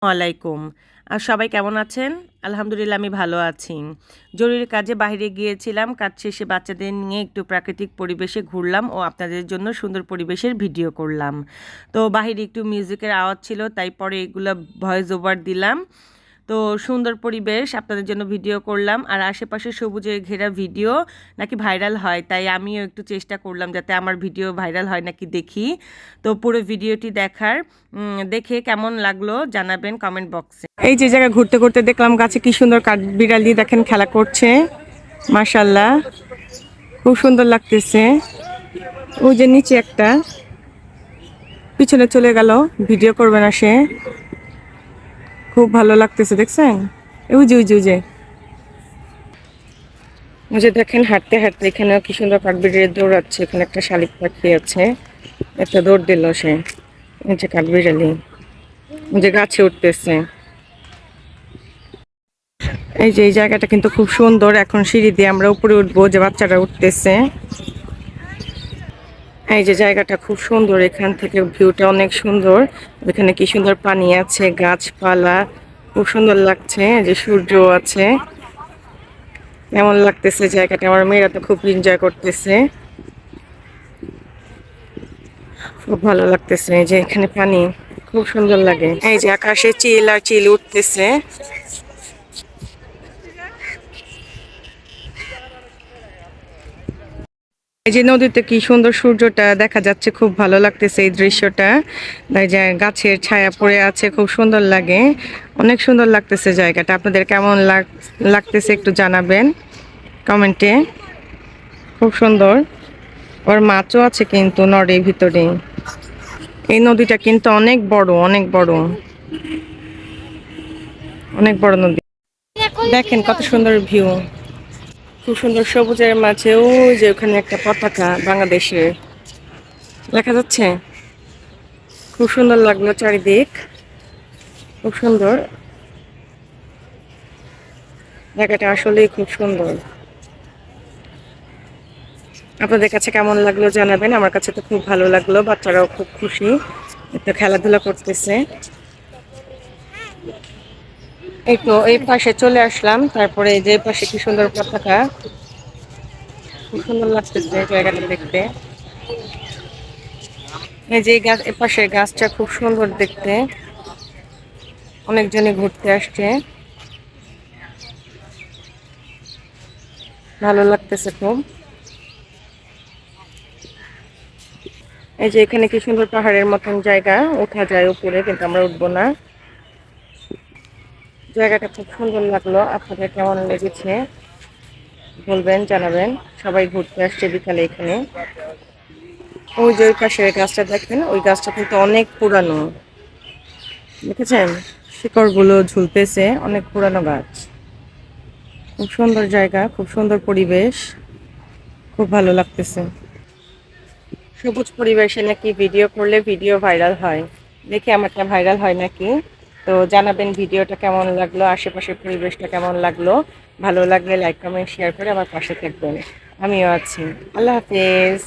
ওয়ালাইকুম। আর সবাই কেমন আছেন? আলহামদুলিল্লাহ আমি ভালো আছি। জরুরি কাজে বাইরে গিয়েছিলাম। কাজ শেষে বাচ্চাদের নিয়ে একটু প্রাকৃতিক পরিবেশে ঘুরলাম ও আপনাদের জন্য সুন্দর পরিবেশের ভিডিও করলাম। তো বাহিরে একটু মিউজিকের আওয়াজ ছিল, তাই পরে এগুলা ভয়েস ওভার দিলাম। তো সুন্দর পরিবেশ আপনাদের জন্য ভিডিও করলাম, আর আশেপাশে সবুজে ঘেরা ভিডিও নাকি ভাইরাল হয়, তাই আমিও একটু চেষ্টা করলাম যাতে আমার ভিডিও ভাইরাল হয় নাকি দেখি। তো পুরো ভিডিওটি দেখে কেমন লাগলো জানাবেন কমেন্ট বক্সে। এই যে জায়গা ঘুরতে ঘুরতে দেখলাম গাছে কি সুন্দর কাঠবিড়ালি দেখেন খেলা করছে, মাশাল্লাহ খুব সুন্দর লাগতেছে। ওই যে নিচে একটা পিছনে চলে গেল, ভিডিও করবে না সে, খুব ভালো লাগতেছে দেখছেন। ওই যে ওই যে দেখেন হাঁটতে হাঁটতে এখানেও কি সুন্দর কাঠবিড়ালি দৌড়াচ্ছে। এখানে একটা শালিক পাখি আছে, একটা দৌড় দিল সে। এই যে কাঠবিড়ালি যে গাছে উঠতেছে। এই যে এই জায়গাটা কিন্তু খুব সুন্দর। এখন সিঁড়ি দিয়ে আমরা উপরে উঠবো, যে বাচ্চারা উঠতেছে। এই যে জায়গাটা খুব সুন্দর, এখান থেকে ভিউটা অনেক সুন্দর। এখানে কি সুন্দর পানি আছে, গাছপালা খুব সুন্দর লাগছে। যে সূর্য আছে, কেমন লাগতেছে জায়গাটা। আমার মেয়েরা তো খুব এনজয় করতেছে, খুব ভালো লাগতেছে। এই যে এখানে পানি খুব সুন্দর লাগে। এই যে আকাশে চিল আর চিল উঠতেছে। এই যে নদীতে কি সুন্দর সূর্যটা দেখা যাচ্ছে, খুব ভালো লাগতেছে এই দৃশ্যটা। এই যে গাছের ছায়া পড়ে আছে, খুব সুন্দর লাগে, অনেক সুন্দর লাগতেছে জায়গাটা। আপনাদের কেমন লাগতেছে একটু জানাবেন কমেন্টে। খুব সুন্দর। ওর মাছও আছে কিন্তু নদীর ভিতরে। এই নদীটা কিন্তু অনেক বড়, অনেক বড়, অনেক বড় নদী। দেখেন কত সুন্দর ভিউ, খুব সুন্দর। সবুজের মাঝে ওই যে ওখানে একটা পতাকা বাংলাদেশের দেখা যাচ্ছে, খুব সুন্দর লাগলো চারিদিক, খুব সুন্দর জায়গাটা, আসলেই খুব সুন্দর। আপনাদের কাছে কেমন লাগলো জানাবেন। আমার কাছে তো খুব ভালো লাগলো, বাচ্চারাও খুব খুশি, একটু খেলাধুলা করতেছে। এই তো এই পাশে চলে আসলাম, তারপরে এই যে পাশে কি সুন্দর পতাকা, খুব সুন্দর লাগতেছে জায়গাটা দেখতে। এই যে গাছ, এ পাশে গাছটা খুব সুন্দর দেখতে, অনেকজনই ঘুরতে আসছে, ভালো লাগতেছে খুব। এই যে এখানে কি সুন্দর পাহাড়ের মতন জায়গা, ওঠা যায় উপরে, কিন্তু আমরা উঠবো না। জায়গাটা খুব সুন্দর লাগলো। আপনাদের কেমন লেগেছে বলবেন, জানাবেন। সবাই ঘুরতে আসছে বিকালে এখানে। ওই যে ওই পাশের গাছটা দেখেন, ওই গাছটা কিন্তু অনেক পুরানো, দেখেছেন শিকড়গুলো ঝুলতেছে, অনেক পুরানো গাছ। খুব সুন্দর জায়গা, খুব সুন্দর পরিবেশ, খুব ভালো লাগতেছে। সবুজ পরিবেশে নাকি ভিডিও করলে ভিডিও ভাইরাল হয়, দেখি আমারটা ভাইরাল হয় নাকি। তো জানাবেন ভিডিওটা কেমন লাগলো, আশেপাশের পরিবেশটা কেমন লাগলো। ভালো লাগলে লাইক কমেন্ট শেয়ার করে আমার পাশে থাকবেন, আমিও আছি। আল্লাহ হাফেজ।